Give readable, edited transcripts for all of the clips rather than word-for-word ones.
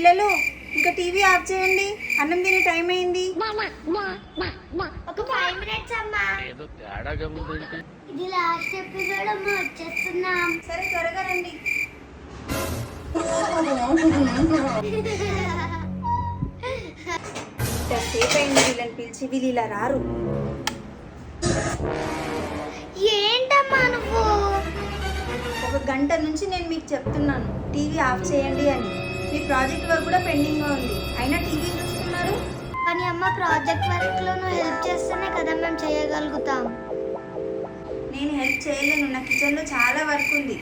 పిల్లలు ఇంకా TV off చేయండి, అన్నం తినే టైం అయింది. ఒక 5 minutes అమ్మా. ఏదో తేడాగా ఉంది. ఇది లాస్ట్ ఎపిసోడ్ అమ్మా, వచ్చేస్తున్నాం. సరే త్వరగా రండి. ఇంతసేపు అయింది వీళ్ళని పిలిచి, వీళ్ళు ఇలా రారు. ఏంటమ్మా నువ్వు? ఒక గంట నుంచి నేను మీకు చెప్తున్నాను టీవీ ఆఫ్ చేయండి అని. మీ ప్రాజెక్ట్ వర్క్ కూడా పెండింగ్గా ఉంది, అయినా టీవీ చూస్తున్నారు. కానీ అమ్మ, ప్రాజెక్ట్ వర్క్ లో నువ్వు హెల్ప్ చేస్తేనే కదా మేము చేయగలుగుతాం. నేను హెల్ప్ చేయలేను, నా కిచెన్లో చాలా వర్క్ ఉంది.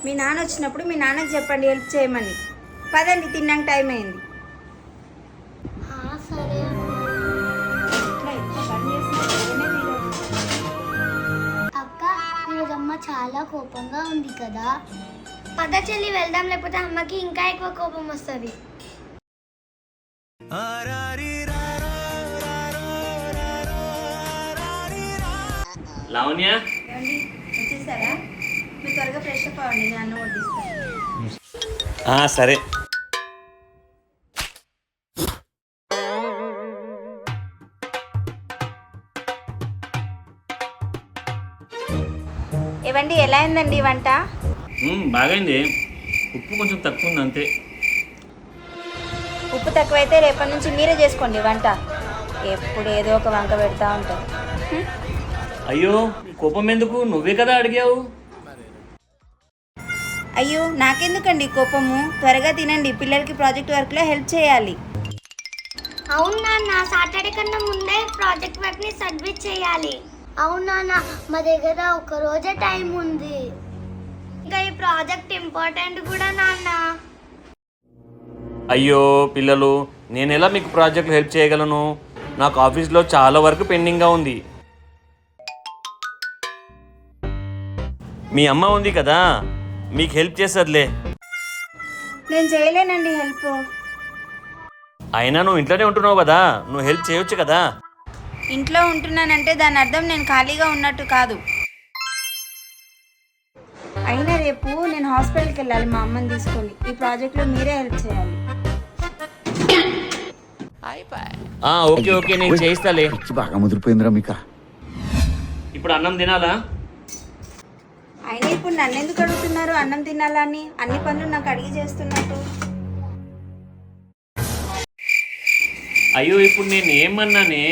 మీ నాన్న వచ్చినప్పుడు మీ నాన్నకి చెప్పండి హెల్ప్ చేయమని. పదండి, తిన్నాక టైం అయింది. సరే ఇట్లా ఎంత పని చేసినా చేయనే తీరదు. అక్క, ఈరోజు అమ్మ చాలా కోపంగా ఉంది కదా. పద చెల్లి వెళ్దాం, లేకపోతే అమ్మకి ఇంకా ఎక్కువ కోపం వస్తుంది. లావణ్య, ఏమండి వచ్చేసారా? మీరు త్వరగా ఫ్రెష్ అప్ అవ్వండి, నేను అన్నం వడ్డిస్తాను. సరే. ఏవండి, ఎలా అయిందండి వంట? బాగైంది. ఉప్పు కొంచెం తక్కువ ఉంది అంతే. ఉప్పు తక్కువైతే రేపటి నుంచి మీరే చేసుకోండి వంట. ఎప్పుడు ఏదో ఒక వంక పెడతా ఉంటారు. అయ్యో, కోపం ఎందుకు? నువ్వే కదా అడిగావు. అయ్యో, నాకెందుకండి కోపము? త్వరగా తినండి, పిల్లలకి ప్రాజెక్ట్ వర్క్లో హెల్ప్ చేయాలి. అవును నాన్న, సాటర్డే కన్నా ముందే ప్రాజెక్ట్ వర్క్ ని సబ్మిట్ చేయాలి. అవును నాన్న, మా దగ్గర ఒక రోజే టైం ఉంది. ఇంకా ఈ ప్రాజెక్ట్ ఇంపార్టెంట్ కూడా నాన్న. అయ్యో పిల్లలు, నేను ఎలా మీకు ప్రాజెక్ట్లో హెల్ప్ చేయగలను? నాకు ఆఫీస్లో చాలా వర్క్ పెండింగ్గా ఉంది. మీ అమ్మ ఉంది కదా, మీకు హెల్ప్ చేస్తుందిలే. నేను చేయలేనండి హెల్ప్. అయినా నువ్వు ఇంట్లోనే ఉంటున్నావు కదా, నువ్వు హెల్ప్ చేయొచ్చు కదా. ఇంట్లో ఉంటున్నానంటే దాని అర్థం నేను ఖాళీగా ఉన్నట్టు కాదు. అయినా రేపు నేను హాస్పిటల్కి వెళ్ళాలి మా అమ్మని తీసుకొని. ఈ ప్రాజెక్ట్లో మీరే హెల్ప్ చేయాలి. ఓకే ఓకే, నేను చేయిస్తాలే. బాగా ముదిరిపోయిందిరా మీకా. ఇప్పుడు అన్నం తినాలా? అయినా ఇప్పుడు నన్ను ఎందుకు అడుగుతున్నారు అన్నం తినాలా అని? అన్ని పనులు నాకు అడిగి చేస్తున్నట్టు. అయ్యో, ఇప్పుడు నేను ఏమన్నానే?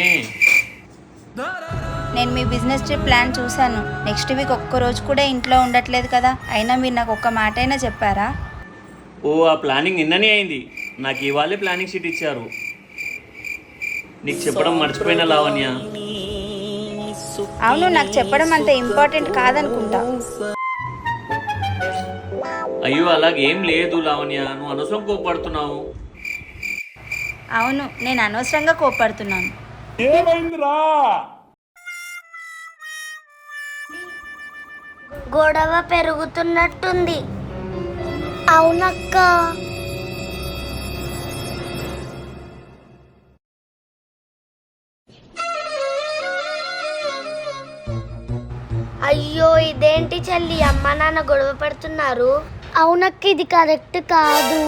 నేను మీ బిజినెస్ ట్రిప్ ప్లాన్ చూశాను. నెక్స్ట్ వీక్ ఒక్క రోజు కూడా ఇంట్లో ఉండట్లేదు కదా, అయినా మీరు నాకు ఒక్క మాట అయినా చెప్పారా? ఆ ప్లానింగ్ నిన్ననే అయింది. నాకు ఇవాళే ప్లానింగ్ షీట్ ఇచ్చారు. నీకు చెప్పడం మర్చిపోయినా లావణ్య. అవును, నాకు చెప్పడం అంత ఇంపార్టెంట్ కాదనుకుంటా. అయ్యో, అలాగేం లేదు లావణ్య, నువ్వు అనవసరం కోపడుతున్నావు. అవును, నేను అనవసరంగా కోపడుతున్నాను. గొడవ పెరుగుతున్నట్టుంది. అవునక్క. అయ్యో, ఇదేంటి చెల్లి, అమ్మ నాన్న గొడవ పడుతున్నారు? అవునక్క, ఇది కరెక్ట్ కాదు.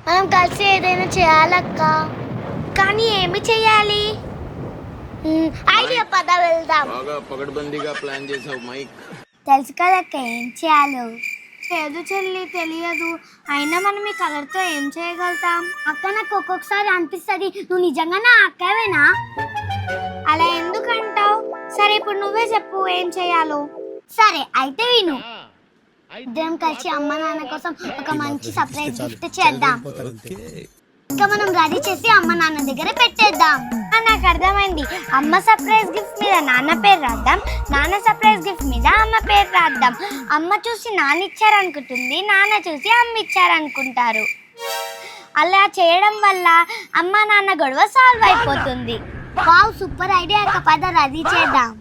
మనం కలిసి ఏదైనా చేయాలక్క. కానీ ఏమి చేయాలి? ఐడియా, పద వెళ్దాం. పగడ్బందీగా ప్లాన్ చేసావు మైక్. తెలుసు కదక్క ఏం చేయాలో. లేదు చెల్లి, తెలియదు. అయినా మనం ఈ కలర్తో ఏం చేయగలుగుతాం? అక్క, నాకు ఒక్కొక్కసారి అనిపిస్తుంది నువ్వు నిజంగా నా అక్కవేనా? అలా ఎందుకంటావు? సరే, ఇప్పుడు నువ్వే చెప్పు ఏం చేయాలో. సరే అయితే విను. ఇద్దరం కలిసి అమ్మ నాన్న కోసం ఒక మంచి సర్ప్రైజ్ గిఫ్ట్ చేద్దాం. ఇంకా మనం రెడీ చేసి అమ్మ నాన్న దగ్గర పెట్టేద్దాం. నాకు అర్థమైంది. అమ్మ సర్ప్రైజ్ గిఫ్ట్ మీద నాన్న పేరు రాద్దాం, నాన్న సర్ప్రైజ్ గిఫ్ట్ మీద అమ్మ పేరు రాద్దాం. అమ్మ చూసి నాన్న ఇచ్చారనుకుంటుంది, నాన్న చూసి అమ్మ ఇచ్చారనుకుంటారు. అలా చేయడం వల్ల అమ్మ నాన్న గొడవ సాల్వ్ అయిపోతుంది. Wow, super idea. పద రెడీ చేద్దాం.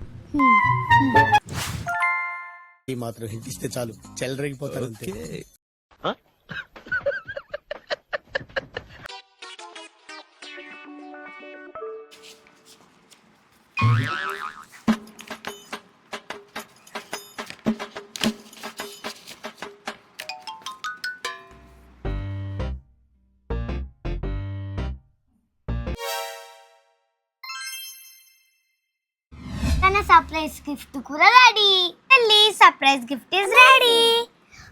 ఈ మాత్రం హింట్ ఇస్తే చాలు, చెలరేగిపోతారు అంతే. సర్ప్రైజ్ గిఫ్ట్ కూడా రెడీ. చెల్లి సర్ప్రైజ్ గిఫ్ట్ ఇస్ రెడీ.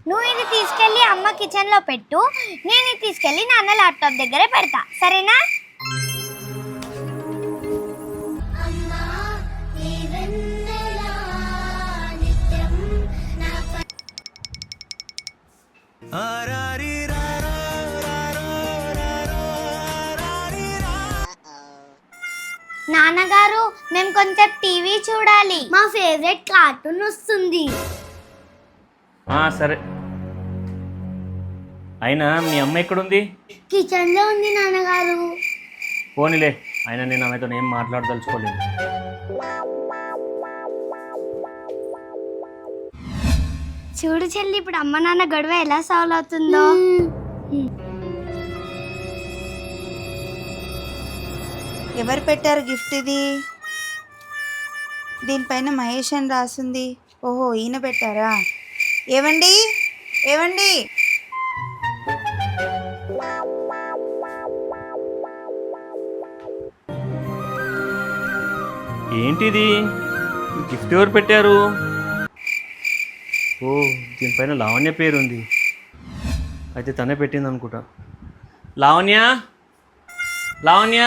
నువ్వు ఇది తీసుకెళ్ళి అమ్మ కిచెన్ లో పెట్టు, నేను ఇది తీసుకెళ్ళి నాన్న ల్యాప్టాప్ దగ్గరే పెడతా, సరేనా? నాన్నగారు, మేము కొంచెం టీవీ చూడాలి, మా ఫేవరెట్ కార్టూన్ వస్తుంది. సరే. అయినా మీ అమ్మ ఎక్కడుంది? కిచెన్ లో ఉంది నాన్నగారు. పోనీలే, అయినా నేను ఆమెతో ఏం మాట్లాడదలుచుకోలేదు. చూడు చెల్లి, ఇప్పుడు అమ్మ నాన్న గొడవ ఎలా సాల్వ్ అవుతుందో. ఎవరు పెట్టారు గిఫ్ట్ ఇది? దీనిపైన మహేష్ అని రాసింది. ఓహో, ఈయన పెట్టారా? ఏవండి ఏవండి, ఏంటిది? గిఫ్ట్ ఎవరు పెట్టారు? ఓ, దీనిపైన లావణ్య పేరుంది. అయితే తనే పెట్టింది అనుకుంటా. లావణ్య, లావణ్య.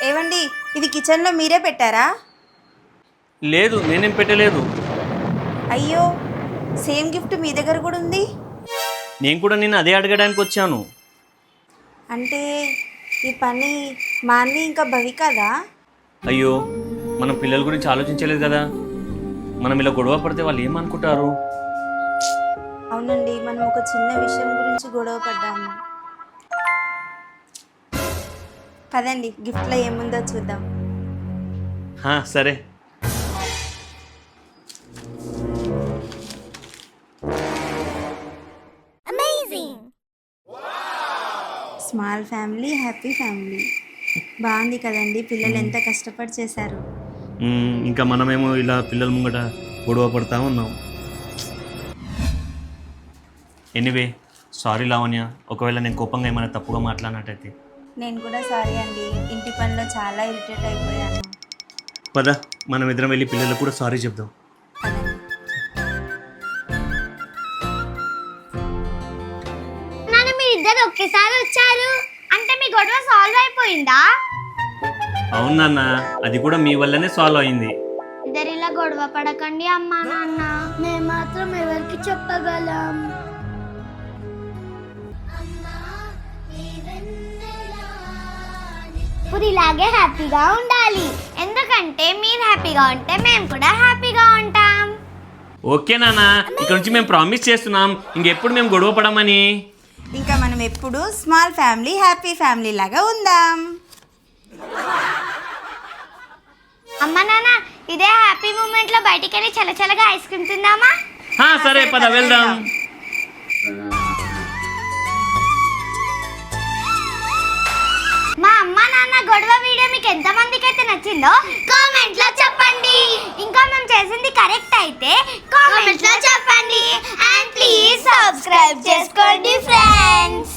ఏవండి, ఇది కిచెన్లో మీరే పెట్టారా? లేదు, నేనేం పెట్టలేదు. అయ్యో, సేమ్ గిఫ్ట్ మీ దగ్గర కూడా ఉంది. నేను కూడా నిన్ను అదే అడగడానికి వచ్చాను. అంటే ఈ పని మాన్వి ఇంకా భవి కదా? అయ్యో, మనం పిల్లల గురించి ఆలోచించలేదు కదా. మనం ఇలా గొడవ పడితే వాళ్ళు ఏమనుకుంటారు? అవునండి, మనం ఒక చిన్న విషయం గురించి గొడవ పడ్డాము. పదండి, గిఫ్ట్లో ఏముందో చూద్దాం. సరే. Small family happy family. బాగుంది కదండి, పిల్లలు ఎంత కష్టపడి చేశారు. ఇంకా మనమేమో ఇలా పిల్లల ముంగట గొడవ పడతా ఉన్నాం. ఎనీవే, సారీ లావణ్య, ఒకవేళ నేను కోపంగా ఏమైనా తప్పుగా మాట్లాడినట్టయితే. నేను కూడా సారీ అండి, ఇంటి పనిలో చాలా ఇరిటేట్ అయిపోయాను. పద, మనం ఇద్దరం వెళ్ళి పిల్లలకు కూడా సారీ చెప్దాం. నాన్న, మీరిద్దరు ఒకేసారి వచ్చారు అంటే మీ గొడవ సాల్వ్ అయిపోయిందా? అవును నాన్న, అది కూడా మీ వల్లనే సాల్వ్ అయింది. ఇద్దరు ఇలా గొడవ పడకండి అమ్మా నాన్న, మేము మాత్రం ఎవరికి చెప్పగలం? ఇప్పుడు ఇలాగే హ్యాపీగా ఉండాలి, ఎందుకంటే మీరు హ్యాపీగా ఉంటే మేము కూడా హ్యాపీగా ఉంటాం. ఓకే నాన్న, ఇక్కడ నుంచి మేము ప్రామిస్ చేస్తున్నాం ఇంకెప్పుడు మేము గొడవ పడమని. ఇంకా మనం ఎప్పుడు స్మాల్ ఫ్యామిలీ హ్యాపీ ఫ్యామిలీ లాగా ఉందాం. అమ్మ నాన్న, ఇదే హ్యాపీ మూమెంట్ లో బయటికి వెళ్ళి చల్లచల్లగా ఐస్ క్రీమ్ తిందామా? సరే, పద వెళ్దాం. మా అమ్మ నాన్న గొడవ వీడియో మీకు ఎంత మందికి అయితే నచ్చిందో కామెంట్ లో చెప్పండి. ఇంకా మేము చేసింది కరెక్ట్ అయితే కామెంట్ లో చెప్పండి. అండ్ ప్లీజ్ సబ్స్క్రైబ్ చేసుకోండి ఫ్రెండ్స్.